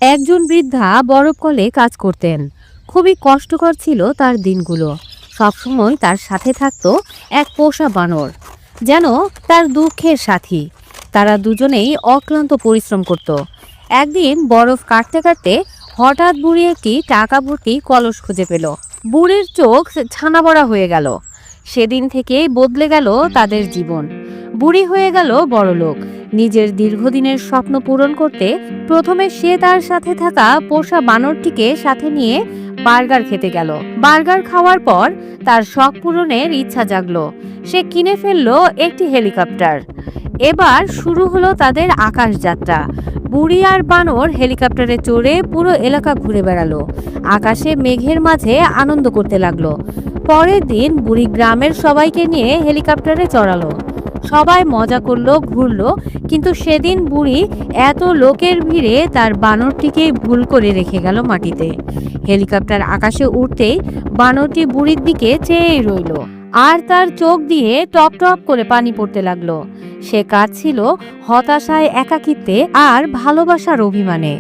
একজন বৃদ্ধা বরফ কলে কাজ করতেন। খুবই কষ্টকর ছিল তার দিনগুলো। সবসময় তার সাথে থাকতো এক পোষা বানর, যেন তার দুঃখের সাথী। তারা দুজনেই অক্লান্ত পরিশ্রম করত। একদিন বরফ কাটতে কাটতে হঠাৎ বুড়ি একটি টাকা ভর্তি কলস খুঁজে পেল। বুড়ির চোখ ছানা বড়া হয়ে গেল। সেদিন থেকেই বদলে গেল তাদের জীবন। বুড়ি হয়ে গেল বড়লোক। নিজের দীর্ঘদিনের স্বপ্ন পূরণ করতে প্রথমে সে তার সাথে থাকা পোষা বানরটিকে সাথে নিয়ে বার্গার খেতে গেল। বার্গার খাওয়ার পর তার শখ পূরণের ইচ্ছা জাগলো। সে কিনে ফেললো একটি হেলিকপ্টার। এবার শুরু হলো তাদের আকাশ যাত্রা। বুড়ি আর বানর হেলিকপ্টারে চড়ে পুরো এলাকা ঘুরে বেড়ালো। আকাশে মেঘের মাঝে আনন্দ করতে লাগলো। পরের দিন বুড়ি গ্রামের সবাইকে নিয়ে হেলিকপ্টারে চড়ালো। সবাই মজা করলো, ঘুরলো। কিন্তু সেদিন বুড়ি এত লোকের ভিড়ে তার বানরটিকেই ভুল করে রেখে গেল মাটিতে। হেলিকপ্টার আকাশে উঠতেই বানরটি বুড়ির দিকে চেয়েই রইল, আর তার চোখ দিয়ে টপ টপ করে পানি পড়তে লাগলো। সে কাঁদছিল হতাশায়, একাকিত্বে আর ভালোবাসার অভিমানে।